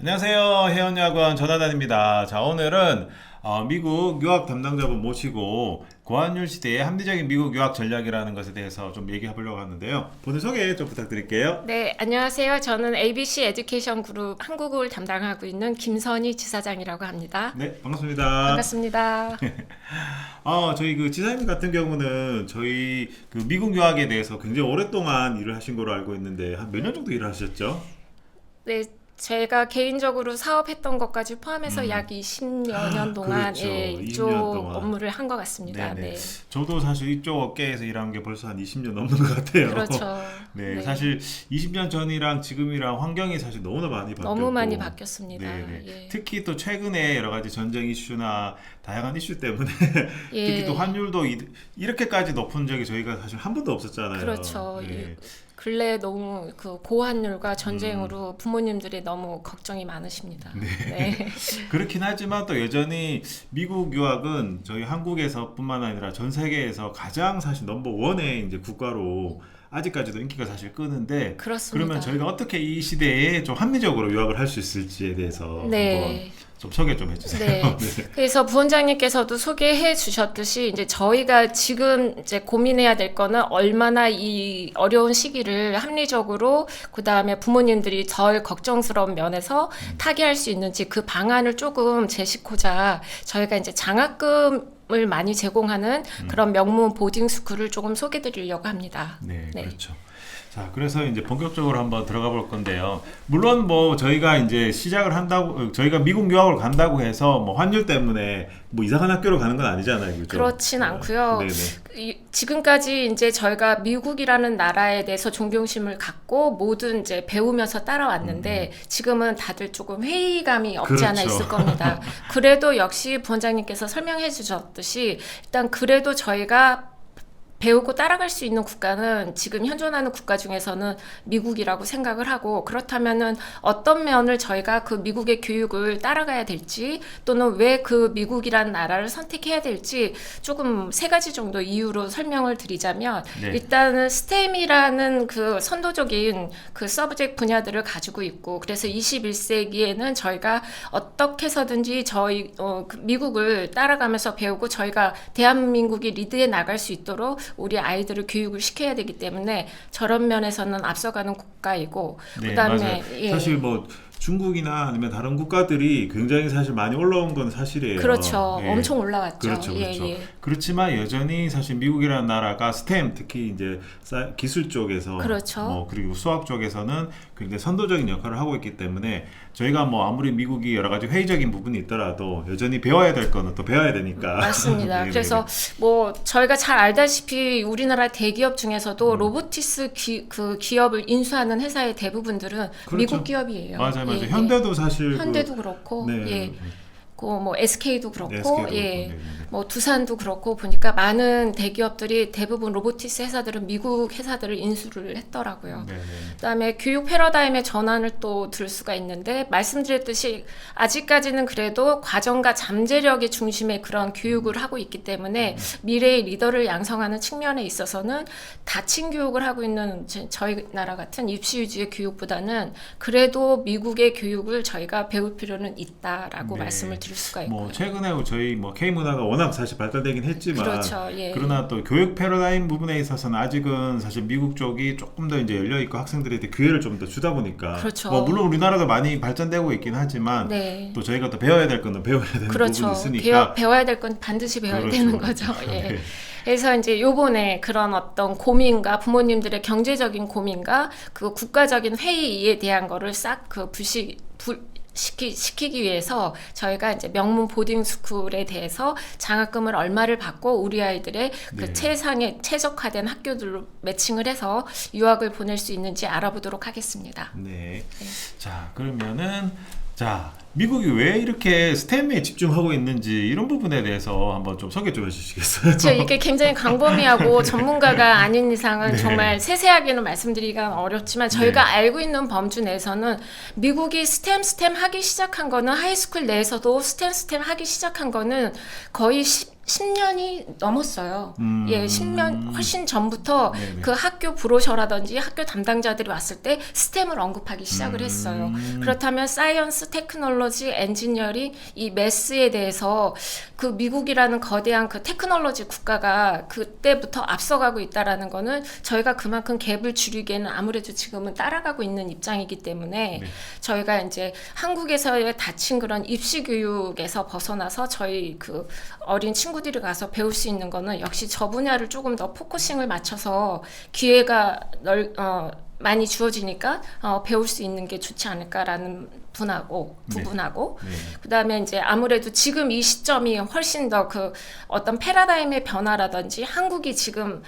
안녕하세요. 혜원야구원 전하단입니다. 자, 오늘은 미국 유학 담당자분 모시고 고환율 시대의 합리적인 미국 유학 전략이라는 것에 대해서 좀 얘기해 보려고 하는데요. 본인 소개 좀 부탁드릴게요. 네, 안녕하세요. 저는 ABC 에듀케이션 그룹 한국을 담당하고 있는 김선희 지사장이라고 합니다. 네, 반갑습니다. 반갑습니다. 저희 그 지사님 같은 경우는 저희 그 미국 유학에 대해서 굉장히 오랫동안 일을 하신 걸로 알고 있는데 한 몇 년 정도 일을 하셨죠? 네, 제가 개인적으로 사업했던 것까지 포함해서 약 20여 년 동안 그렇죠. 이쪽 20년 동안. 업무를 한 것 같습니다. 네네. 네, 저도 사실 이쪽 업계에서 일한 게 벌써 한 20년 넘는 것 같아요. 그렇죠. 네, 네. 사실 20년 전이랑 지금이랑 환경이 사실 너무나 많이 바뀌었고 너무 많이 바뀌었습니다. 네네. 예. 특히 또 최근에 여러 가지 전쟁 이슈나 다양한 이슈 때문에 예. 특히 또 환율도 이렇게까지 높은 적이 저희가 사실 한 번도 없었잖아요. 그렇죠. 네. 근래 너무 그 고환율과 전쟁으로 부모님들이 너무 걱정이 많으십니다. 네. 그렇긴 하지만 또 여전히 미국 유학은 저희 한국에서뿐만 아니라 전 세계에서 가장 사실 넘버 원의 이제 국가로 아직까지도 인기가 사실 끄는데 그렇습니다. 그러면 저희가 어떻게 이 시대에 좀 합리적으로 유학을 할 수 있을지에 대해서 네. 한번 좀 소개 좀 해주세요. 네. 그래서 부원장님께서도 소개해 주셨듯이 이제 저희가 지금 이제 고민해야 될 거는 얼마나 이 어려운 시기를 합리적으로 그다음에 부모님들이 덜 걱정스러운 면에서 타개할 수 있는지 그 방안을 조금 제시코자 저희가 이제 장학금을 많이 제공하는 그런 명문 보딩 스쿨을 조금 소개해 드리려고 합니다. 네, 네. 그렇죠. 자, 그래서 이제 본격적으로 한번 들어가 볼 건데요. 물론 뭐 저희가 이제 시작을 한다고, 저희가 미국 유학을 간다고 해서 뭐 환율 때문에 뭐 이상한 학교를 가는 건 아니잖아요, 그죠? 그렇진 않고요. 네네. 지금까지 이제 저희가 미국이라는 나라에 대해서 존경심을 갖고 모든 이제 배우면서 따라왔는데 지금은 다들 조금 회의감이 없지 않아 그렇죠. 있을 겁니다. 그래도 역시 부원장님께서 설명해 주셨듯이 일단 그래도 저희가 배우고 따라갈 수 있는 국가는 지금 현존하는 국가 중에서는 미국이라고 생각을 하고 그렇다면은 어떤 면을 저희가 그 미국의 교육을 따라가야 될지 또는 왜 그 미국이라는 나라를 선택해야 될지 조금 세 가지 정도 이유로 설명을 드리자면 네. 일단은 스템이라는 그 선도적인 그 서브젝트 분야들을 가지고 있고 그래서 21세기에는 저희가 어떻게 해서든지 저희 그 미국을 따라가면서 배우고 저희가 대한민국이 리드해 나갈 수 있도록 우리 아이들을 교육을 시켜야 되기 때문에 저런 면에서는 앞서가는 국가이고 네, 그다음에 맞아요. 예. 사실 뭐 중국이나 아니면 다른 국가들이 굉장히 사실 많이 올라온 건 사실이에요. 그렇죠. 예. 엄청 올라왔죠. 그렇죠, 예, 그렇죠. 예. 그렇지만 여전히 사실 미국이라는 나라가 스템 특히 이제 기술 쪽에서 그렇죠. 뭐 그리고 수학 쪽에서는 굉장히 선도적인 역할을 하고 있기 때문에 저희가 뭐 아무리 미국이 여러 가지 회의적인 부분이 있더라도 여전히 배워야 될 거는 또 배워야 되니까. 맞습니다. 네네. 그래서 뭐 저희가 잘 알다시피 우리나라 대기업 중에서도 로보티스 그 기업을 인수하는 회사의 대부분들은 그렇죠. 미국 기업이에요. 맞아요, 맞아요. 예, 예. 현대도 사실 현대도 그렇고 네. 예. 그 뭐 SK도 그렇고 SK도 예. 그렇고, 네, 네. 뭐 두산도 그렇고 보니까 많은 대기업들이 대부분 로보티스 회사들은 미국 회사들을 인수를 했더라고요. 네, 네. 그다음에 교육 패러다임의 전환을 또 들 수가 있는데 말씀드렸듯이 아직까지는 그래도 과정과 잠재력의 중심의 그런 교육을 하고 있기 때문에 미래의 리더를 양성하는 측면에 있어서는 다층 교육을 하고 있는 저희 나라 같은 입시 위주의 교육보다는 그래도 미국의 교육을 저희가 배울 필요는 있다라고 네. 말씀을 드릴 수가 있고요. 뭐 최근에 저희 뭐 K 문화가 워낙 사실 발달되긴 했지만 그렇죠. 예. 그러나 또 교육 패러다임 부분에 있어서는 아직은 사실 미국 쪽이 조금 더 이제 열려 있고 학생들한테 기회를 좀 더 주다 보니까 그렇죠. 뭐 물론 우리나라도 많이 발전되고 있긴 하지만 네. 또 저희가 또 배워야 될 거는 배워야 되는 그렇죠. 부분이 있으니까 배워야 될 건 반드시 배워야 그렇죠. 되는 거죠. 예. 네. 그래서 이제 요번에 그런 어떤 고민과 부모님들의 경제적인 고민과 그 국가적인 회의에 대한 거를 싹 그 시키기 위해서 저희가 이제 명문 보딩 스쿨에 대해서 장학금을 얼마를 받고 우리 아이들의 그 네. 최적화된 학교들로 매칭을 해서 유학을 보낼 수 있는지 알아보도록 하겠습니다. 네. 자, 그러면은 자, 미국이 왜 이렇게 스템에 집중하고 있는지 이런 부분에 대해서 한번 좀 소개 좀 해주시겠어요? 이게 굉장히 광범위하고 전문가가 아닌 이상은 네. 정말 세세하게는 말씀드리기가 어렵지만 저희가 알고 있는 범주 내에서는 미국이 스템 하기 시작한 거는 하이스쿨 내에서도 스템 하기 시작한 거는 거의 10년이 넘었어요. 예, 10년 훨씬 전부터 네네. 그 학교 브로셔라든지 학교 담당자들이 왔을 때 스템을 언급하기 시작을 했어요. 그렇다면 사이언스, 테크놀로지, 엔지니어링, 이 매스에 대해서 그 미국이라는 거대한 그 테크놀로지 국가가 그때부터 앞서가고 있다라는 거는 저희가 그만큼 갭을 줄이기에는 아무래도 지금은 따라가고 있는 입장이기 때문에 네. 저희가 이제 한국에서의 닫힌 그런 입시 교육에서 벗어나서 저희 그 어린 친구들이 가서 배울 수 있는 거는 역시 저 분야를 조금 더 포커싱을 맞춰서 기회가 많이 주어지니까 배울 수 있는 게 좋지 않을까라는 부분하고 네. 그다음에 이제 아무래도 지금 이 시점이 훨씬 더 그 어떤 패러다임의 변화라든지 한국이 지금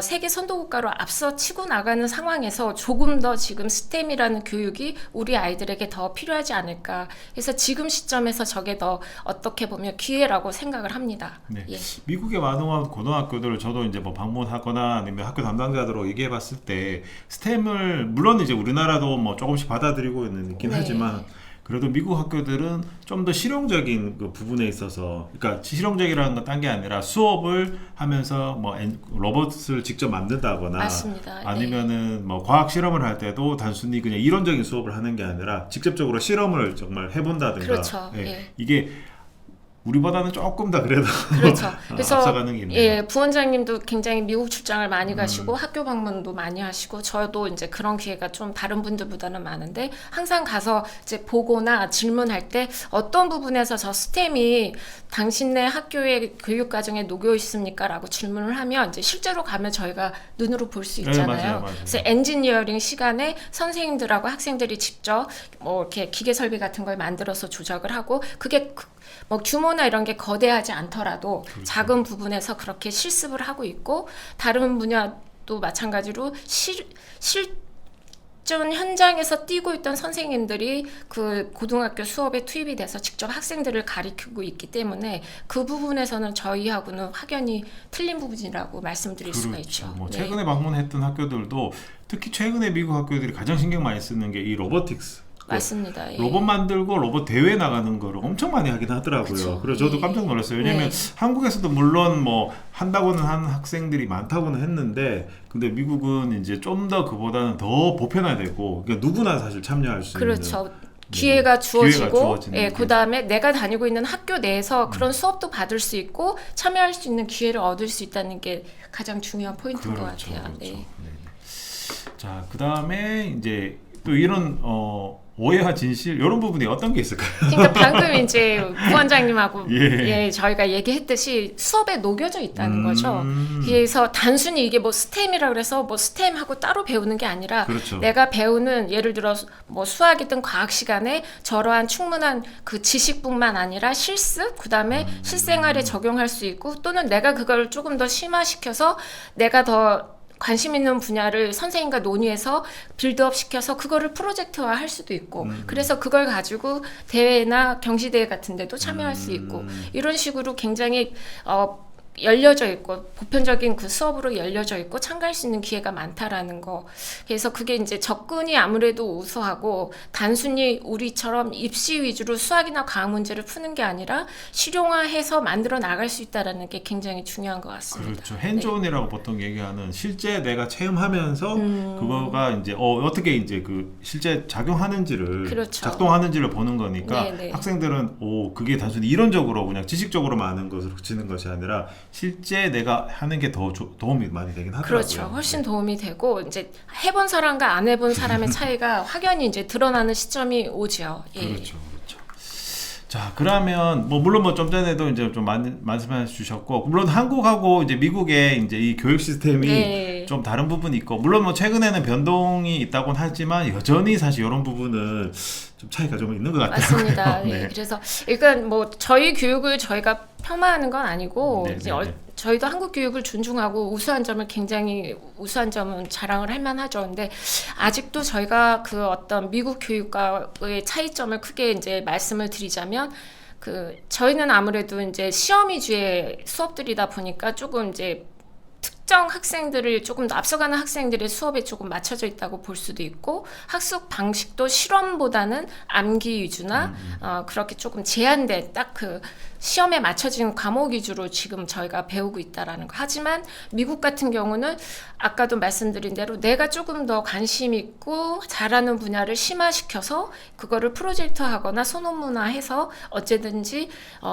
세계 선도국가로 앞서 치고 나가는 상황에서 조금 더 지금 스템이라는 교육이 우리 아이들에게 더 필요하지 않을까. 그래서 지금 시점에서 저게 더 어떻게 보면 기회라고 생각을 합니다. 네. 예. 미국의 많은 고등학교들을 저도 이제 뭐 방문하거나 아니면 학교 담당자들하고 얘기해봤을 때 스템을 물론 이제 우리나라도 뭐 조금씩 받아들이고 있긴 네. 하지만 그래도 미국 학교들은 좀 더 실용적인 그 부분에 있어서, 그러니까 실용적이라는 건 딴 게 아니라 수업을 하면서 뭐 로봇을 직접 만든다거나 맞습니다. 아니면은 뭐 과학 실험을 할 때도 단순히 그냥 이론적인 수업을 하는 게 아니라 직접적으로 실험을 정말 해본다든가. 그렇죠. 예. 예. 이게 우리보다는 조금 더 그래도 그렇죠. 그래서 앞서가는 게 있네요. 예, 부원장님도 굉장히 미국 출장을 많이 가시고 학교 방문도 많이 하시고 저도 이제 그런 기회가 좀 다른 분들보다는 많은데 항상 가서 이제 보거나 질문할 때 어떤 부분에서 저 스템이 당신네 학교의 교육 과정에 녹여 있습니까라고 질문을 하면 이제 실제로 가면 저희가 눈으로 볼 수 네, 있잖아요. 맞아요. 그래서 엔지니어링 시간에 선생님들하고 학생들이 직접 뭐 이렇게 기계 설비 같은 걸 만들어서 조작을 하고 그게 뭐 규모나 이런 게 거대하지 않더라도 그렇죠. 작은 부분에서 그렇게 실습을 하고 있고 다른 분야도 마찬가지로 실전 현장에서 뛰고 있던 선생님들이 그 고등학교 수업에 투입이 돼서 직접 학생들을 가리키고 있기 때문에 그 부분에서는 저희하고는 확연히 틀린 부분이라고 말씀드릴 수가 있죠. 뭐 네. 최근에 방문했던 학교들도 특히 최근에 미국 학교들이 가장 신경 많이 쓰는 게 이 로보틱스. 맞습니다. 예. 로봇 만들고 로봇 대회 나가는 거를 엄청 많이 하긴 하더라고요. 그쵸. 그래서 저도 예. 깜짝 놀랐어요. 왜냐면 한국에서도 물론 뭐 한다고는 한 학생들이 많다고는 했는데 근데 미국은 이제 좀 더 그보다는 더 보편화되고 그러니까 누구나 사실 참여할 수 그렇죠. 있는 기회가 주어지고, 주어지는 예, 게. 그 다음에 내가 다니고 있는 학교 내에서 그런 수업도 받을 수 있고 참여할 수 있는 기회를 얻을 수 있다는 게 가장 중요한 포인트인 것 같아요. 그렇죠. 네. 네. 자, 그 다음에 이제 또 이런 오해와 진실 이런 부분이 어떤 게 있을까요? 그러니까 방금 이제 부원장님하고 예. 예, 저희가 얘기했듯이 수업에 녹여져 있다는 거죠. 그래서 단순히 이게 뭐 스템이라 그래서 뭐 스템하고 따로 배우는 게 아니라 그렇죠. 내가 배우는 예를 들어 뭐 수학이든 과학 시간에 저러한 충분한 그 지식뿐만 아니라 실습 그다음에 실생활에 적용할 수 있고 또는 내가 그걸 조금 더 심화시켜서 내가 더 관심 있는 분야를 선생님과 논의해서 빌드업 시켜서 그거를 프로젝트화 할 수도 있고 그래서 그걸 가지고 대회나 경시대회 같은 데도 참여할 수 있고 이런 식으로 굉장히 열려져 있고 보편적인 그 수업으로 열려져 있고 참가할 수 있는 기회가 많다라는 거. 그래서 그게 이제 접근이 아무래도 우수하고 단순히 우리처럼 입시 위주로 수학이나 과학 문제를 푸는 게 아니라 실용화해서 만들어 나갈 수 있다라는 게 굉장히 중요한 것 같습니다. 그렇죠. 핸즈온이라고 보통 얘기하는 실제 내가 체험하면서 그거가 이제 어떻게 이제 그 실제 작용하는지를 그렇죠. 작동하는지를 보는 거니까 네네. 학생들은 그게 단순히 이론적으로 그냥 지식적으로만 아는 것으로 그치는 것이 아니라 실제 내가 하는 게 더 도움이 많이 되긴 하더라고요. 그렇죠. 훨씬 도움이 되고 이제 해본 사람과 안 해본 사람의 차이가 확연히 이제 드러나는 시점이 오죠. 예. 그렇죠, 그렇죠. 자, 그러면 뭐 물론 뭐 좀 전에도 이제 좀 말씀해 주셨고 물론 한국하고 이제 미국의 이제 이 교육 시스템이 네. 좀 다른 부분이 있고 물론 뭐 최근에는 변동이 있다고는 하지만 여전히 사실 이런 부분은 좀 차이가 좀 있는 것 같아요. 맞습니다. 네. 예. 그래서 일단 뭐 저희 교육을 저희가 폄하하는 건 아니고 네, 이제 네, 네. 저희도 한국 교육을 존중하고 우수한 점을 굉장히 우수한 점은 자랑을 할 만하죠. 근데 아직도 저희가 그 어떤 미국 교육과의 차이점을 크게 이제 말씀을 드리자면 저희는 아무래도 이제 시험 위주의 수업들이다 보니까 조금 이제 특정 학생들을 조금 더 앞서가는 학생들의 수업에 조금 맞춰져 있다고 볼 수도 있고 학습 방식도 실험보다는 암기 위주나 그렇게 조금 제한된 딱 그 시험에 맞춰진 과목 위주로 지금 저희가 배우고 있다라는 거. 하지만 미국 같은 경우는 아까도 말씀드린 대로 내가 조금 더 관심 있고 잘하는 분야를 심화시켜서 그거를 프로젝트하거나 소논문화해서 어쨌든지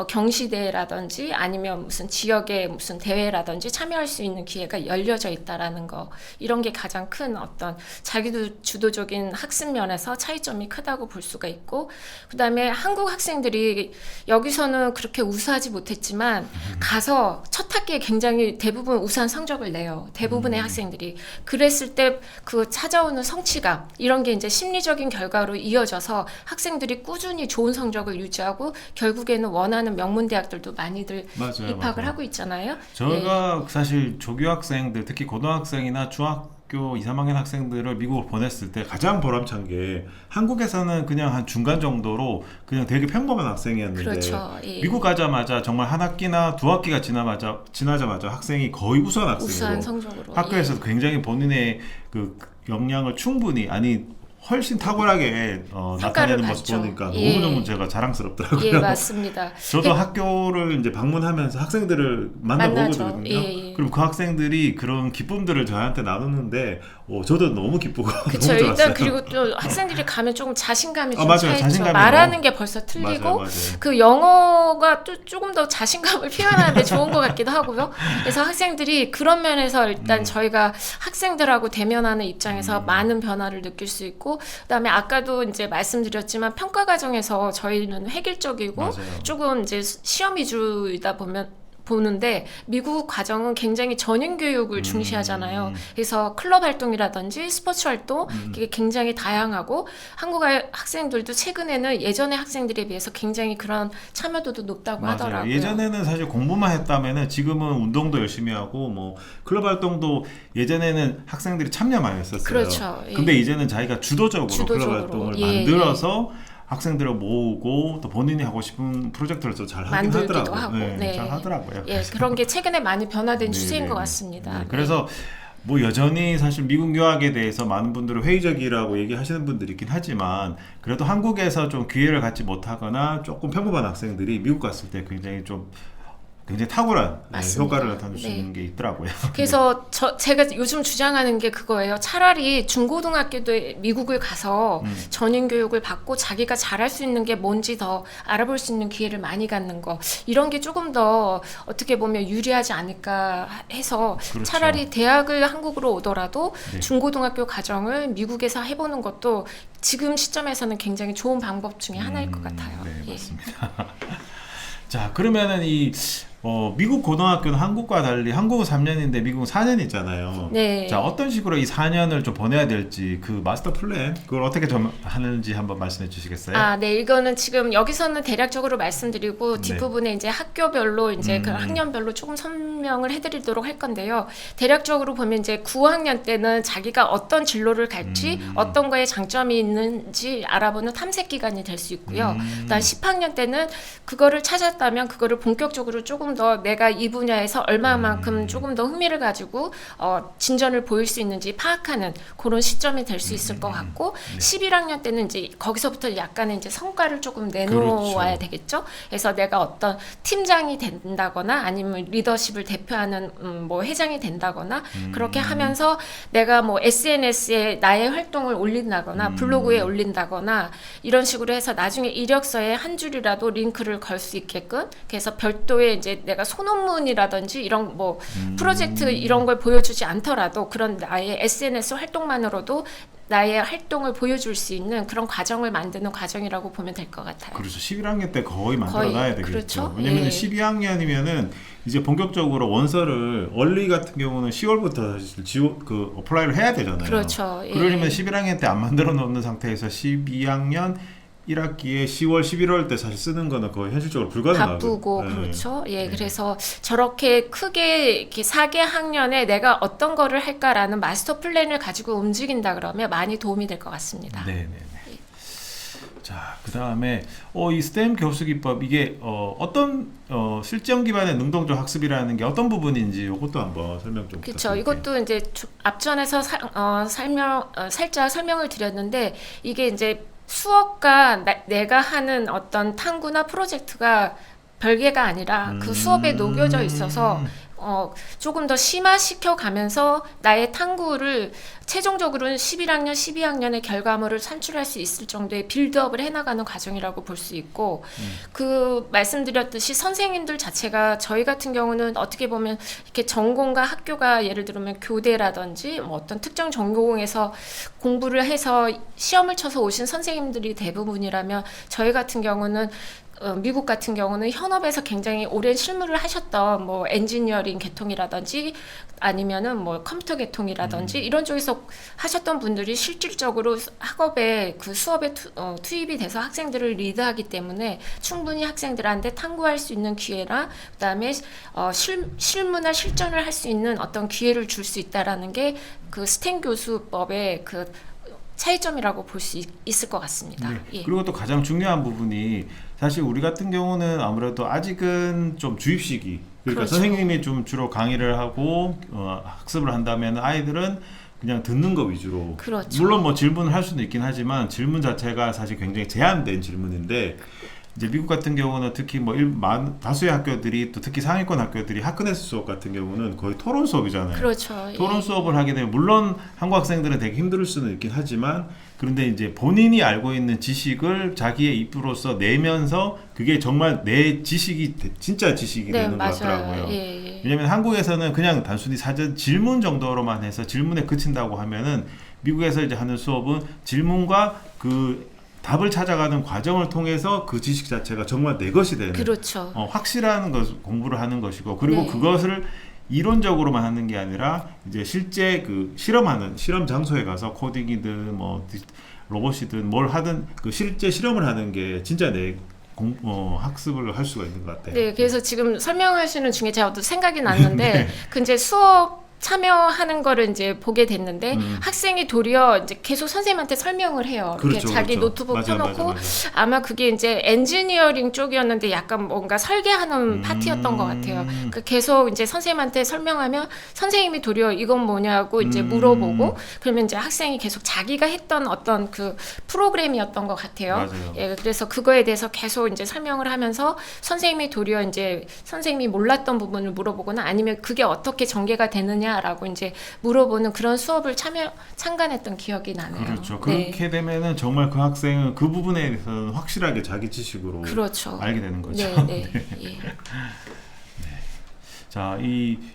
경시대회라든지 아니면 무슨 지역의 무슨 대회라든지 참여할 수 있는 기회가 열려져 있다라는 거. 이런 게 가장 큰 어떤 자기도 주도적인 학습 면에서 차이점이 크다고 볼 수가 있고, 그다음에 한국 학생들이 여기서는 그렇게 우수하지 못했지만 가서 첫 학기에 굉장히 대부분 우수한 성적을 내요. 대부분의 학생들이. 그랬을 때 그 찾아오는 성취감 이런 게 이제 심리적인 결과로 이어져서 학생들이 꾸준히 좋은 성적을 유지하고 결국에는 원하는 명문 대학들도 많이들 맞아요, 입학을 맞아요. 하고 있잖아요. 저희가 사실 조교학생들 특히 고등학생이나 중학교 2, 3학년 학생들을 미국으로 보냈을 때 가장 보람찬 게 한국에서는 그냥 한 중간 정도로 그냥 되게 평범한 학생이었는데 그렇죠. 예. 미국 가자마자 정말 한 학기나 두 학기가 지나자마자 학생이 거의 우수한 학생으로 우수한 성적으로 학교에서 예. 굉장히 본인의 그 역량을 충분히 훨씬 탁월하게 평가를 나타내는 모습 받죠. 보니까 예. 너무너무 제가 자랑스럽더라고요. 예, 맞습니다. 저도 학교를 이제 방문하면서 학생들을 만나죠. 만나보거든요. 예, 예. 그럼 그 학생들이 그런 기쁨들을 저한테 나누는데 저도 너무 기쁘고 그렇죠. 너무 좋았어요. 일단 그리고 또 학생들이 가면 조금 자신감이 좀 맞아요. 차있죠. 자신감이 말하는 게 벌써 틀리고 맞아요. 그 영어가 또 조금 더 자신감을 표현하는데 좋은 것 같기도 하고요. 그래서 학생들이 그런 면에서 일단 저희가 학생들하고 대면하는 입장에서 많은 변화를 느낄 수 있고, 그다음에 아까도 이제 말씀드렸지만 평가 과정에서 저희는 획일적이고 맞아요. 조금 이제 시험 위주이다 보는데 미국 과정은 굉장히 전인 교육을 중시하잖아요. 그래서 클럽 활동이라든지 스포츠 활동 이게 굉장히 다양하고 한국 학생들도 최근에는 예전의 학생들에 비해서 굉장히 그런 참여도도 높다고 맞아요. 하더라고요. 예전에는 사실 공부만 했다면은 지금은 운동도 열심히 하고 뭐 클럽 활동도 예전에는 학생들이 참여 많이 했었어요. 그렇죠. 예. 근데 이제는 자기가 주도적으로 클럽 주도적으로. 활동을 예, 만들어서 학생들을 모으고 또 본인이 하고 싶은 프로젝트를 또 잘 하긴 만들기도 하더라고요. 하고. 네. 잘 하더라고요. 예, 그런 게 최근에 많이 변화된 네, 추세인 네, 것 네. 같습니다. 네, 그래서 뭐 여전히 사실 미국 유학에 대해서 많은 분들은 회의적이라고 얘기하시는 분들이 있긴 하지만 그래도 한국에서 좀 기회를 갖지 못하거나 조금 평범한 학생들이 미국 갔을 때 굉장히 탁월한 맞습니다. 효과를 나타낼 수 네. 있는 게 있더라고요. 그래서 제가 요즘 주장하는 게 그거예요. 차라리 중고등학교도 미국을 가서 전인 교육을 받고 자기가 잘할 수 있는 게 뭔지 더 알아볼 수 있는 기회를 많이 갖는 거, 이런 게 조금 더 어떻게 보면 유리하지 않을까 해서 그렇죠. 차라리 대학을 한국으로 오더라도 네. 중고등학교 과정을 미국에서 해보는 것도 지금 시점에서는 굉장히 좋은 방법 중에 하나일 것 같아요. 네, 예. 맞습니다. 자, 그러면은 미국 고등학교는 한국과 달리 한국은 3년인데 미국은 4년이잖아요. 네. 자, 어떤 식으로 이 4년을 좀 보내야 될지 그 마스터 플랜 그걸 어떻게 좀 하는지 한번 말씀해 주시겠어요? 아, 네. 이거는 지금 여기서는 대략적으로 말씀드리고 네. 뒷부분에 이제 학교별로 이제 그 학년별로 조금 설명을 해드리도록 할 건데요. 대략적으로 보면 이제 9학년 때는 자기가 어떤 진로를 갈지 어떤 거에 장점이 있는지 알아보는 탐색 기간이 될 수 있고요. 그다음 10학년 때는 그거를 찾았다면 그거를 본격적으로 조금 더 내가 이 분야에서 얼마만큼 조금 더 흥미를 가지고 진전을 보일 수 있는지 파악하는 그런 시점이 될 수 있을 것 같고, 11학년 때는 이제 거기서부터 약간의 이제 성과를 조금 내놓아야 그렇죠. 되겠죠. 그래서 내가 어떤 팀장이 된다거나 아니면 리더십을 대표하는 뭐 회장이 된다거나 그렇게 하면서 내가 뭐 SNS에 나의 활동을 올린다거나 블로그에 올린다거나 이런 식으로 해서 나중에 이력서에 한 줄이라도 링크를 걸 수 있게끔, 그래서 별도의 이제 내가 소논문이라든지 이런 뭐 프로젝트 이런 걸 보여주지 않더라도 그런 나의 SNS 활동만으로도 나의 활동을 보여줄 수 있는 그런 과정을 만드는 과정이라고 보면 될 것 같아요. 그렇죠. 11학년 때 거의 만들어놔야 되겠죠. 그렇죠. 왜냐면 예. 12학년이면은 이제 본격적으로 원서를 원리 같은 경우는 10월부터 사실 어플라이를 해야 되잖아요. 그렇죠. 예. 그러려면 11학년 때 안 만들어 놓는 상태에서 12학년 1학기에 10월, 11월 때 사실 쓰는 거는 거의 현실적으로 불가능하고 바쁘고 그렇죠. 예, 그래서 저렇게 크게 이렇게 4개 학년에 내가 어떤 거를 할까라는 마스터 플랜을 가지고 움직인다 그러면 많이 도움이 될 것 같습니다. 네. 자, 그 다음에 이 스템 교수 기법 이게 어떤 실전 기반의 능동적 학습이라는 게 어떤 부분인지 이것도 한번 설명 좀 그렇죠. 부탁드릴게요. 이것도 이제 앞전에서 살짝 설명을 드렸는데 이게 이제 수업과 내가 하는 어떤 탐구나 프로젝트가 별개가 아니라 그 수업에 녹여져 있어서 조금 더 심화시켜 가면서 나의 탐구를 최종적으로는 11학년, 12학년의 결과물을 산출할 수 있을 정도의 빌드업을 해나가는 과정이라고 볼 수 있고 그 말씀드렸듯이 선생님들 자체가 저희 같은 경우는 어떻게 보면 이렇게 전공과 학교가 예를 들면 교대라든지 뭐 어떤 특정 전공에서 공부를 해서 시험을 쳐서 오신 선생님들이 대부분이라면 저희 같은 경우는 미국 같은 경우는 현업에서 굉장히 오랜 실무를 하셨던 뭐 엔지니어링 계통이라든지 아니면은 뭐 컴퓨터 계통이라든지 이런 쪽에서 하셨던 분들이 실질적으로 학업에 그 수업에 투입이 돼서 학생들을 리드하기 때문에 충분히 학생들한테 탐구할 수 있는 기회나 그다음에 실무나 실전을 할 수 있는 어떤 기회를 줄 수 있다라는 게 그 스템 교수법의 그 차이점이라고 볼 수 있을 것 같습니다. 네. 예. 그리고 또 가장 중요한 부분이 사실 우리 같은 경우는 아무래도 아직은 좀 주입식이 그러니까 그렇죠. 선생님이 좀 주로 강의를 하고 학습을 한다면 아이들은 그냥 듣는 거 위주로 그렇죠. 물론 뭐 질문을 할 수도 있긴 하지만 질문 자체가 사실 굉장히 제한된 질문인데 이제 미국 같은 경우는 특히 뭐 다수의 학교들이 또 특히 상위권 학교들이 하크네스 수업 같은 경우는 거의 토론 수업이잖아요. 그렇죠. 토론 수업을 하게 되면 물론 한국 학생들은 되게 힘들 수는 있긴 하지만 그런데 이제 본인이 알고 있는 지식을 자기의 입으로써 내면서 그게 정말 내 지식이 진짜 지식이 네, 되는 것 맞아요. 같더라고요. 예. 왜냐하면 한국에서는 그냥 단순히 사전 질문 정도로만 해서 질문에 그친다고 하면은 미국에서 이제 하는 수업은 질문과 그 답을 찾아가는 과정을 통해서 그 지식 자체가 정말 내 것이 되는 그렇죠. 확실한 공부를 하는 것이고 그리고 네. 그것을 이론적으로만 하는 게 아니라 이제 실제 그 실험 장소에 가서 코딩이든 뭐 로봇이든 뭘 하든 그 실제 실험을 하는 게 진짜 내 학습을 할 수가 있는 것 같아요. 네, 그래서 지금 설명하시는 중에 제가 또 생각이 났는데 네. 그 이제 수업 참여하는 거를 이제 보게 됐는데 학생이 도리어 이제 계속 선생님한테 설명을 해요. 이렇게 그렇죠, 자기 그렇죠. 노트북 맞아요, 펴놓고 맞아요, 맞아요. 아마 그게 이제 엔지니어링 쪽이었는데 약간 뭔가 설계하는 파트였던 것 같아요. 그 계속 이제 선생님한테 설명하면 선생님이 도리어 이건 뭐냐고 이제 물어보고 그러면 이제 학생이 계속 자기가 했던 어떤 그 프로그램이었던 것 같아요. 맞아요. 예, 그래서 그거에 대해서 계속 이제 설명을 하면서 선생님이 도리어 이제 선생님이 몰랐던 부분을 물어보거나 아니면 그게 어떻게 전개가 되느냐라고 이제 물어보는 그런 수업을 참관했던 기억이 나네요. 그렇죠. 네. 그렇게 되면은 정말 그 학생은 그 부분에 대해서는 확실하게 자기 지식으로 그렇죠. 알게 되는 거죠. 네, 네. 예. 자,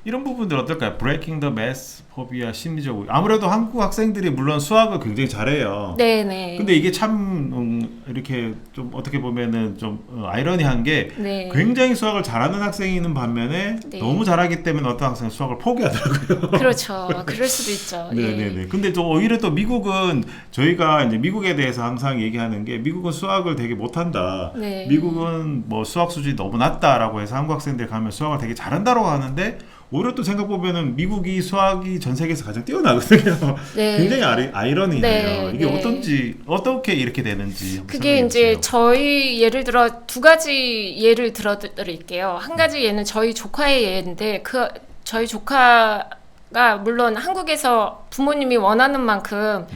이런 부분들 어떨까요? Breaking the Math Phobia 심리적 아무래도 한국 학생들이 물론 수학을 굉장히 잘해요. 네, 네. 근데 이게 참 이렇게 좀 어떻게 보면은 좀 아이러니한 게 네. 굉장히 수학을 잘하는 학생이 있는 반면에 네. 너무 잘하기 때문에 어떤 학생은 수학을 포기하더라고요. 그렇죠. 그럴 수도 있죠. 예. 네네네. 근데 또 오히려 또 미국은 저희가 이제 미국에 대해서 항상 얘기하는 게 미국은 수학을 되게 못한다. 네. 미국은 뭐 수학 수준이 너무 낮다라고 해서 한국 학생들 가면 수학을 되게 잘한다고 하는데 오히려 또 생각 보면은 미국이 수학이 전 세계에서 가장 뛰어나거든요. 네. 굉장히 아이러니해요. 네, 이게 네. 어떻게 이렇게 되는지 한번 그게 설명해 이제 주세요. 저희 예를 들어 두 가지 예를 들어 드릴게요. 한 가지 예는 저희 조카의 예인데 그 저희 조카가 물론 한국에서 부모님이 원하는 만큼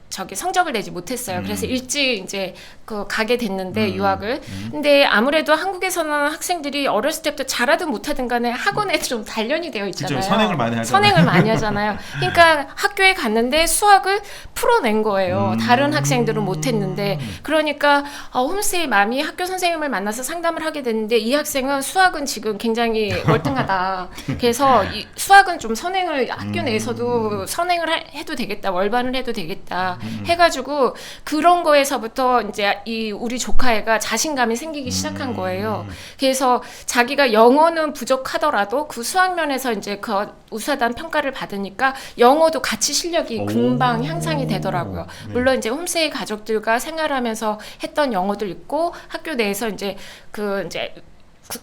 저기 성적을 내지 못했어요. 그래서 일찍 이제 그 가게 됐는데 유학을. 근데 아무래도 한국에서는 학생들이 어렸을 때부터 잘하든 못하든 간에 학원에 좀 단련이 되어 있잖아요. 그쵸, 선행을 많이 하잖아요. 선행을 많이 하잖아요. 그러니까 학교에 갔는데 수학을 풀어낸 거예요. 다른 학생들은 못했는데. 그러니까 홈스테이 맘이 학교 선생님을 만나서 상담을 하게 됐는데 이 학생은 수학은 지금 굉장히 월등하다. 그래서 이 수학은 좀 선행을 학교 내에서도 선행을 해도 되겠다. 월반을 해도 되겠다. 해가지고 그런 거에서부터 이제 이 우리 조카애가 자신감이 생기기 시작한 거예요. 그래서 자기가 영어는 부족하더라도 그 수학면에서 이제 그 우수하다는 평가를 받으니까 영어도 같이 실력이 금방 향상이 되더라고요. 네. 물론 이제 홈스테이 가족들과 생활하면서 했던 영어도 있고 학교 내에서 이제 그 이제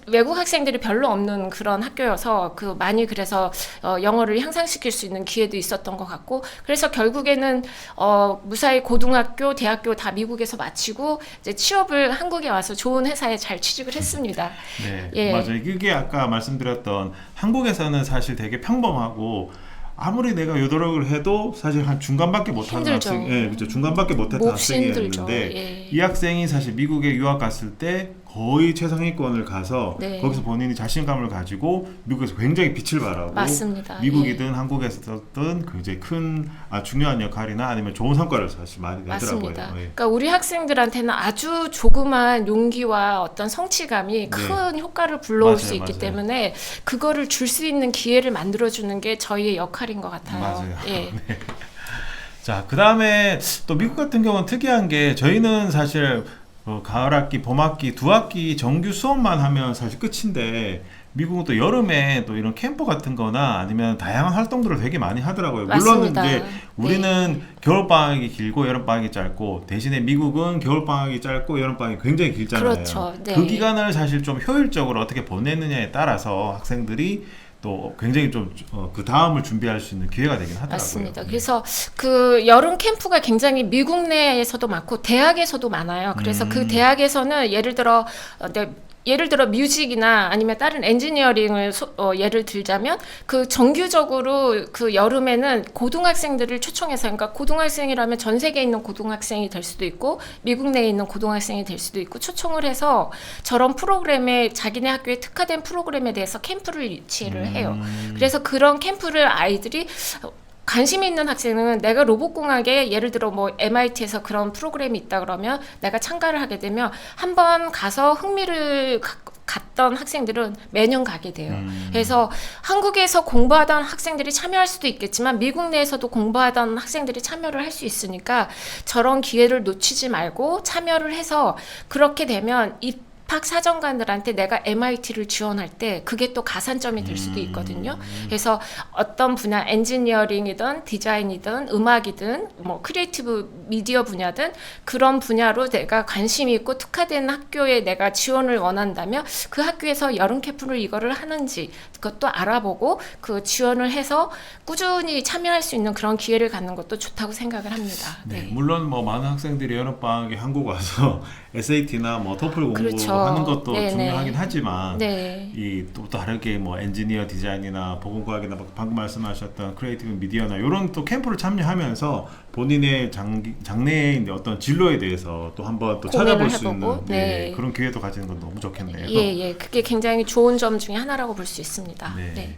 외국 학생들이 별로 없는 그런 학교여서 많이 그래서 영어를 향상시킬 수 있는 기회도 있었던 것 같고, 그래서 결국에는 무사히 고등학교, 대학교 다 미국에서 마치고 이제 취업을 한국에 와서 좋은 회사에 잘 취직을 했습니다. 네, 예. 맞아요. 그게 아까 말씀드렸던 한국에서는 사실 되게 평범하고 아무리 내가 요도력을 해도 사실 한 중간밖에 못하는 힘들죠. 학생, 예, 그렇죠. 중간밖에 못했던 몹시 힘들죠. 학생이었는데 예. 이 학생이 사실 미국에 유학 갔을 때 거의 최상위권을 가서 네. 거기서 본인이 자신감을 가지고 미국에서 굉장히 빛을 발하고 맞습니다. 미국이든 한국에서든 굉장히 큰 중요한 역할이나 아니면 좋은 성과를 사실 많이 내더라고요. 맞습니다. 예. 그러니까 우리 학생들한테는 아주 조그만 용기와 어떤 성취감이 큰 효과를 불러올 맞아요, 수 있기 맞아요. 때문에 그거를 줄 수 있는 기회를 만들어주는 게 저희의 역할인 것 같아요. 맞아요. 예. 네. 자, 그 다음에 또 미국 같은 경우는 특이한 게 저희는 사실 가을 학기, 봄 학기 두 학기 정규 수업만 하면 사실 끝인데 미국은 또 여름에 또 이런 캠프 같은 거나 아니면 다양한 활동들을 되게 많이 하더라고요. 물론 맞습니다. 이제 우리는 겨울 방학이 길고 여름 방학이 짧고 대신에 미국은 겨울 방학이 짧고 여름 방학이 굉장히 길잖아요. 그렇죠. 네. 그 기간을 사실 좀 효율적으로 어떻게 보내느냐에 따라서 학생들이 또 굉장히 좀 그 다음을 준비할 수 있는 기회가 되긴 하더라고요. 맞습니다. 그래서 그 여름 캠프가 굉장히 미국 내에서도 많고 대학에서도 많아요. 그래서 그 대학에서는 예를 들어 뮤직이나 아니면 다른 엔지니어링을 예를 들자면 그 정규적으로 그 여름에는 고등학생들을 초청해서, 그러니까 고등학생이라면 전 세계에 있는 고등학생이 될 수도 있고 미국 내에 있는 고등학생이 될 수도 있고 초청을 해서 저런 프로그램에 자기네 학교에 특화된 프로그램에 대해서 캠프를 유치를 해요. 그래서 그런 캠프를 아이들이 관심이 있는 학생은 내가 로봇공학에 예를 들어 뭐 MIT에서 그런 프로그램이 있다 그러면 내가 참가를 하게 되면 한번 가서 흥미를 갔던 학생들은 매년 가게 돼요. 그래서 한국에서 공부하던 학생들이 참여할 수도 있겠지만 미국 내에서도 공부하던 학생들이 참여를 할 수 있으니까 저런 기회를 놓치지 말고 참여를 해서 그렇게 되면 입학 사정관들한테 내가 MIT를 지원할 때 그게 또 가산점이 될 수도 있거든요. 그래서 어떤 분야, 엔지니어링이든 디자인이든 음악이든 뭐 크리에이티브 미디어 분야든 그런 분야로 내가 관심이 있고 특화된 학교에 내가 지원을 원한다면 그 학교에서 여름 캠프를 이거를 하는지 그것도 알아보고 그 지원을 해서 꾸준히 참여할 수 있는 그런 기회를 갖는 것도 좋다고 생각을 합니다. 네, 네. 물론 뭐 많은 학생들이 여름방학에 한국 와서 SAT나 뭐 토플 그렇죠. 공부하는 것도 네네. 중요하긴 하지만 네. 이 또 다르게 뭐 엔지니어 디자인이나 보건과학이나 방금 말씀하셨던 크리에이티브 미디어나 이런 또 캠프를 참여하면서 본인의 장래의 이제 어떤 진로에 대해서 또 한번 또 고민을 찾아볼 수 해보고, 있는 네. 그런 기회도 가지는 건 너무 좋겠네요. 예. 그게 굉장히 좋은 점 중에 하나라고 볼 수 있습니다. 네. 네.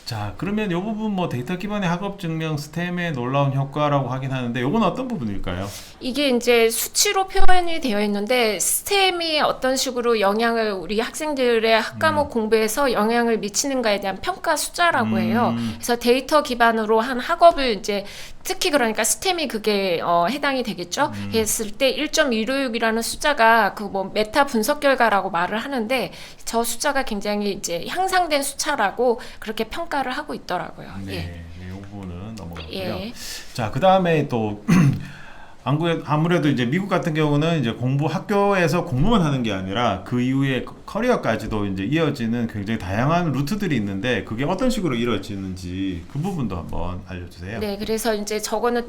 자, 그러면 이 부분 뭐 데이터 기반의 학업 증명 스템의 놀라운 효과라고 하긴 하는데 이건 어떤 부분일까요? 이게 이제 수치로 표현이 되어 있는데 스템이 어떤 식으로 영향을 우리 학생들의 학과목 공부에서 영향을 미치는가에 대한 평가 숫자라고 해요. 그래서 데이터 기반으로 한 학업을 이제 특히 그러니까 스템이 그게 해당이 되겠죠. 했을 때 1.156이라는 숫자가 그 뭐 메타 분석 결과라고 말을 하는데 저 숫자가 굉장히 이제 향상된 숫자라고 그렇게 평가를 하고 있더라고요. 네, 예. 네, 이 부분은 넘어갔고요. 예. 자, 그 다음에 또 아무래도 이제 미국 같은 경우는 이제 학교에서 공부만 하는 게 아니라 그 이후에 커리어까지도 이제 이어지는 굉장히 다양한 루트들이 있는데 그게 어떤 식으로 이루어지는지 그 부분도 한번 알려주세요. 네, 그래서 이제 저거는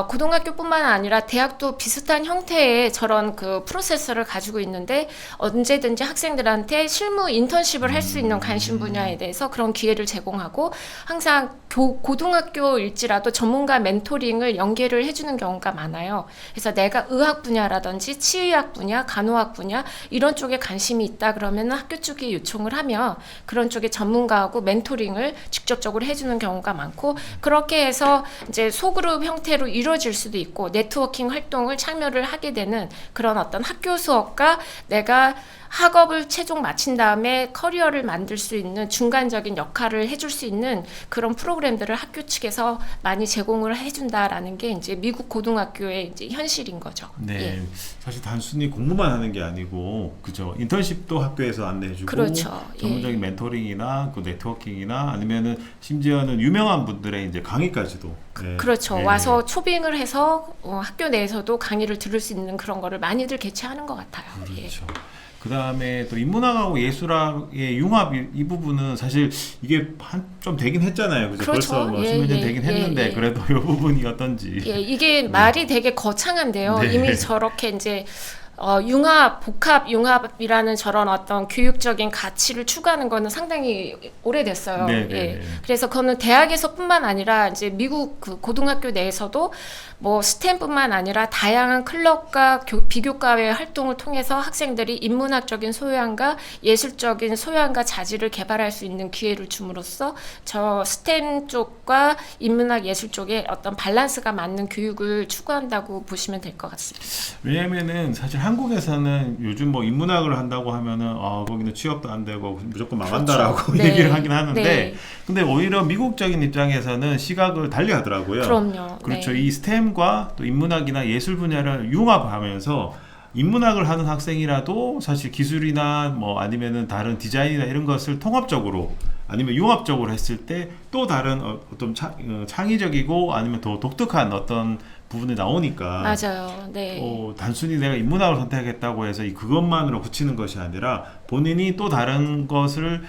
고등학교뿐만 아니라 대학도 비슷한 형태의 저런 그 프로세서를 가지고 있는데 언제든지 학생들한테 실무 인턴십을 할 수 있는 관심 분야에 대해서 그런 기회를 제공하고 항상 고등학교일지라도 전문가 멘토링을 연계를 해주는 경우가 많아요. 그래서 내가 의학 분야라든지 치의학 분야, 간호학 분야 이런 쪽에 관심이 있다 그러면 학교 쪽에 요청을 하면 그런 쪽에 전문가하고 멘토링을 직접적으로 해주는 경우가 많고 그렇게 해서 이제 소그룹 형태로 이루어질 수도 있고 네트워킹 활동을 참여를 하게 되는 그런 어떤 학교 수업과 내가 학업을 최종 마친 다음에 커리어를 만들 수 있는 중간적인 역할을 해줄 수 있는 그런 프로그램들을 학교 측에서 많이 제공을 해준다라는 게 이제 미국 고등학교의 이제 현실인 거죠. 네, 예. 사실 단순히 공부만 하는 게 아니고 그죠 인턴십도 학교에서 안내해주고 그렇죠. 전문적인 멘토링이나 그 네트워킹이나 아니면은 심지어는 유명한 분들의 이제 강의까지도 네. 그렇죠. 네. 와서 초빙을 해서 학교 내에서도 강의를 들을 수 있는 그런 거를 많이들 개최하는 것 같아요. 예. 그렇죠. 그 다음에 또 인문학하고 예술학의 융합 이 부분은 사실 이게 좀 되긴 했잖아요. 그죠? 그렇죠. 벌써 뭐 예, 수몇 년 예, 되긴 예, 했는데 예. 그래도 이 부분이 어떤지. 예, 이게 말이 되게 거창한데요. 네. 이미 저렇게 이제 융합, 복합 융합이라는 저런 어떤 교육적인 가치를 추구하는 거는 상당히 오래됐어요. 네, 네, 예. 네. 그래서 그거는 대학에서뿐만 아니라 이제 미국 그 고등학교 내에서도 뭐 스템뿐만 아니라 다양한 클럽과 비교과외 활동을 통해서 학생들이 인문학적인 소양과 예술적인 소양과 자질을 개발할 수 있는 기회를 줌으로써 저 스템 쪽과 인문학 예술 쪽에 어떤 밸런스가 맞는 교육을 추구한다고 보시면 될 것 같습니다. 왜냐면은 사실 한국에서는 요즘 뭐 인문학을 한다고 하면은 거기는 취업도 안 되고 무조건 망한다라고 그렇죠. 네. 얘기를 하긴 하는데 네. 근데 오히려 미국적인 입장에서는 시각을 달리 하더라고요. 그럼요. 그렇죠. 네. 이 스템과 또 인문학이나 예술 분야를 융합하면서 인문학을 하는 학생이라도 사실 기술이나 뭐 아니면은 다른 디자인이나 이런 것을 통합적으로 아니면 융합적으로 했을 때 또 다른 어떤 창의적이고 아니면 더 독특한 어떤 부분이 나오니까 맞아요. 네. 단순히 내가 인문학을 선택했다고 해서 그것만으로 그치는 것이 아니라 본인이 또 다른 것을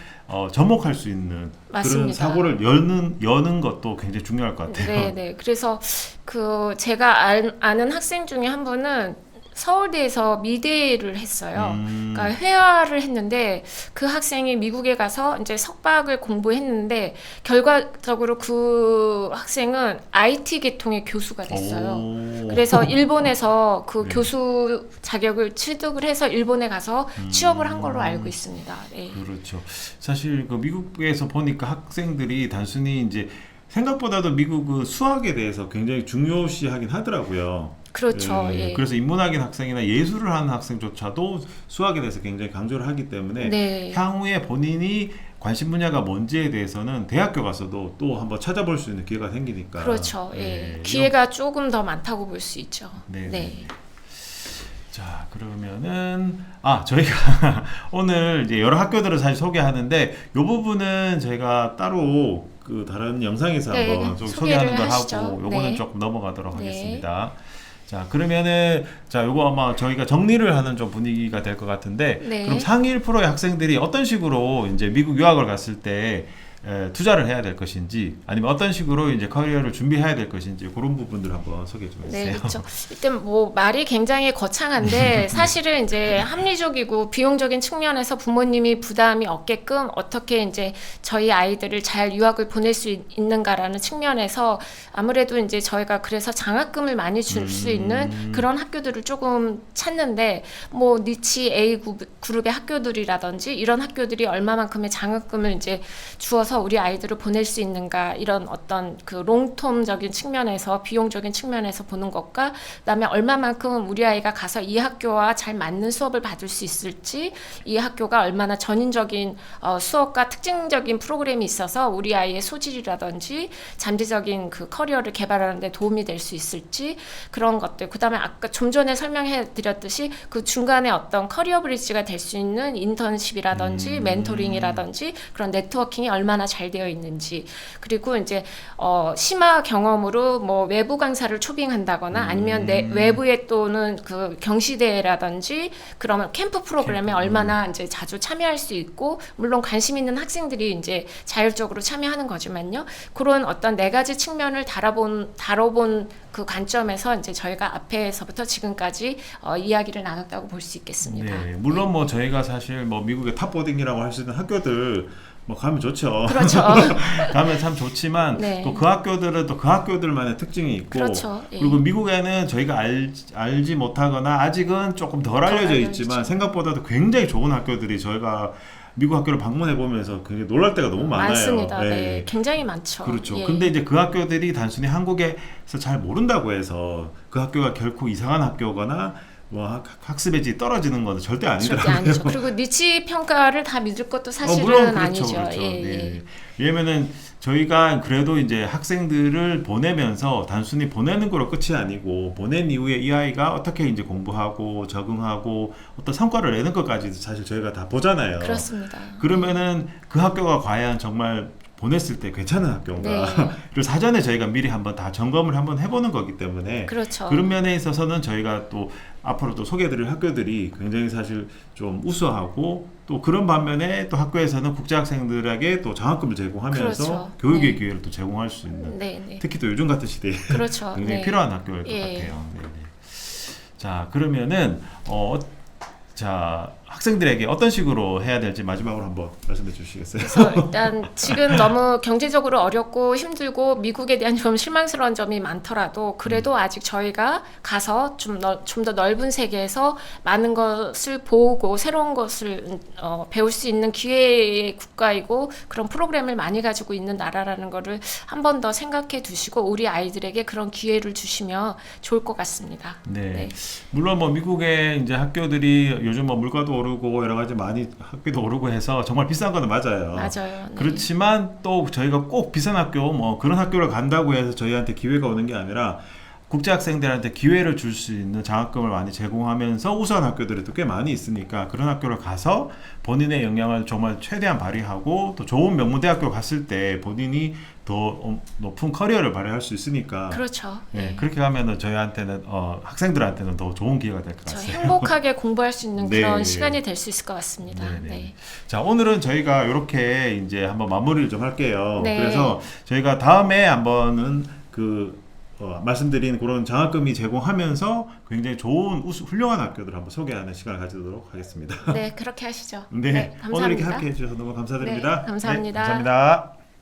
접목할 수 있는 그런 맞습니다. 사고를 여는 것도 굉장히 중요할 것 같아요. 네, 네. 그래서 그 제가 아는 학생 중에 한 분은 서울대에서 미대를 했어요. 그러니까 회화를 했는데 그 학생이 미국에 가서 이제 석박을 공부했는데 결과적으로 그 학생은 IT 계통의 교수가 됐어요. 오. 그래서 일본에서 그 네. 교수 자격을 취득을 해서 일본에 가서 취업을 한 걸로 알고 있습니다. 네. 그렇죠. 사실 그 미국에서 보니까 학생들이 단순히 이제 생각보다도 미국은 수학에 대해서 굉장히 중요시하긴 하더라고요. 그렇죠. 예. 그래서 인문학인 학생이나 예술을 하는 학생조차도 수학에 대해서 굉장히 강조를 하기 때문에 네. 향후에 본인이 관심 분야가 뭔지에 대해서는 대학교 가서도 또 한번 찾아볼 수 있는 기회가 생기니까. 그렇죠. 예. 예, 기회가 조금 더 많다고 볼 수 있죠. 네. 네. 자, 그러면은 저희가 오늘 이제 여러 학교들을 사실 소개하는데 이 부분은 저희가 따로 그 다른 영상에서 네, 한번 좀 소개를 소개하는 걸 하시죠. 하고 요거는 네. 조금 넘어가도록 네. 하겠습니다. 자, 그러면은 요거 아마 저희가 정리를 하는 좀 분위기가 될 것 같은데 네. 그럼 상위 1%의 학생들이 어떤 식으로 이제 미국 유학을 갔을 때 투자를 해야 될 것인지 아니면 어떤 식으로 이제 커리어를 준비해야 될 것인지 그런 부분들 한번 소개 좀 해주세요. 네, 그렇죠. 일단 뭐 말이 굉장히 거창한데 사실은 이제 합리적이고 비용적인 측면에서 부모님이 부담이 없게끔 어떻게 이제 저희 아이들을 잘 유학을 보낼 수 있는가라는 측면에서 아무래도 이제 저희가 그래서 장학금을 많이 줄 수 있는 그런 학교들을 조금 찾는데 뭐 니치 A 그룹의 학교들이라든지 이런 학교들이 얼마만큼의 장학금을 이제 주어서 우리 아이들을 보낼 수 있는가 이런 어떤 그 롱텀적인 측면에서 비용적인 측면에서 보는 것과 그다음에 얼마만큼 우리 아이가 가서 이 학교와 잘 맞는 수업을 받을 수 있을지 이 학교가 얼마나 전인적인 수업과 특징적인 프로그램이 있어서 우리 아이의 소질이라든지 잠재적인 그 커리어를 개발하는 데 도움이 될 수 있을지 그런 것들 그다음에 아까 좀 전에 설명해 드렸듯이 그 중간에 어떤 커리어 브리지가 될 수 있는 인턴십이라든지 멘토링이라든지 그런 네트워킹이 얼마나 잘 되어 있는지 그리고 이제 심화 경험으로 뭐 외부 강사를 초빙한다거나 아니면 외부에 또는 그 경시대회라든지 그러면 캠프 프로그램에 얼마나 이제 자주 참여할 수 있고 물론 관심 있는 학생들이 이제 자율적으로 참여하는 거지만요 그런 어떤 네 가지 측면을 다뤄본 그 관점에서 이제 저희가 앞에서부터 지금까지 이야기를 나눴다고 볼 수 있겠습니다. 네, 물론 뭐 저희가 사실 뭐 미국의 탑보딩이라고 할 수 있는 학교들 뭐 가면 좋죠. 그렇죠. 가면 참 좋지만 네. 또 그 학교들은 또 그 학교들만의 특징이 있고 그렇죠. 예. 그리고 미국에는 저희가 알지 못하거나 아직은 조금 덜 알려져 있지만 생각보다도 굉장히 좋은 학교들이 저희가 미국 학교를 방문해 보면서 굉장히 놀랄 때가 너무 많아요. 많습니다. 네. 네. 굉장히 많죠. 그렇죠. 예. 근데 이제 그 학교들이 단순히 한국에서 잘 모른다고 해서 그 학교가 결코 이상한 학교거나 뭐 학습의 질이 떨어지는 건 절대 아니더라고요. 절대 아니죠. 그리고 니치 평가를 다 믿을 것도 사실은 물론 그렇죠, 아니죠. 그렇죠. 예, 네. 예. 왜냐면은 저희가 그래도 이제 학생들을 보내면서 단순히 보내는 거로 끝이 아니고 보낸 이후에 이 아이가 어떻게 이제 공부하고 적응하고 어떤 성과를 내는 것까지도 사실 저희가 다 보잖아요. 그렇습니다. 그러면은 그 학교가 과연 정말 보냈을 때 괜찮은 학교인가 네. 를 사전에 저희가 미리 한번 다 점검을 한번 해보는 거기 때문에 그렇죠. 그런 면에 있어서는 저희가 또 앞으로 또 소개해드릴 학교들이 굉장히 사실 좀 우수하고 또 그런 반면에 또 학교에서는 국제학생들에게 또 장학금을 제공하면서 그렇죠. 교육의 네. 기회를 또 제공할 수 있는 네, 네. 특히 또 요즘 같은 시대에 그렇죠. 굉장히 네. 필요한 학교일 것 예. 같아요. 네네. 자 그러면은 자 학생들에게 어떤 식으로 해야 될지 마지막으로 한번 말씀해 주시겠어요? 그래서 일단 지금 너무 경제적으로 어렵고 힘들고 미국에 대한 좀 실망스러운 점이 많더라도 그래도 아직 저희가 가서 좀 더 넓은 세계에서 많은 것을 보고 새로운 것을 배울 수 있는 기회의 국가이고 그런 프로그램을 많이 가지고 있는 나라라는 거를 한 번 더 생각해 두시고 우리 아이들에게 그런 기회를 주시면 좋을 것 같습니다. 네. 물론 뭐 미국의 이제 학교들이 요즘 뭐 물가도 오르고 여러 가지 많이 학비도 오르고 해서 정말 비싼 거는 맞아요. 맞아요. 네. 그렇지만 또 저희가 꼭 비싼 학교 뭐 그런 학교를 간다고 해서 저희한테 기회가 오는 게 아니라 국제 학생들한테 기회를 줄 수 있는 장학금을 많이 제공하면서 우수한 학교들이 또 꽤 많이 있으니까 그런 학교를 가서 본인의 역량을 정말 최대한 발휘하고 또 좋은 명문대학교 갔을 때 본인이 더 높은 커리어를 발휘할 수 있으니까 그렇죠. 네, 그렇게 가면은 저희한테는 학생들한테는 더 좋은 기회가 될 것 저 같아요. 행복하게 공부할 수 있는 네. 그런 시간이 될 수 있을 것 같습니다. 네네. 네. 자 오늘은 저희가 이렇게 이제 한번 마무리를 좀 할게요. 네. 그래서 저희가 다음에 한번은 말씀드린 그런 장학금이 제공하면서 굉장히 좋은 훌륭한 학교들 한번 소개하는 시간을 가지도록 하겠습니다. 네, 그렇게 하시죠. 네, 감사합니다. 오늘 이렇게 함께 해주셔서 너무 감사드립니다. 네, 감사합니다. 네, 감사합니다.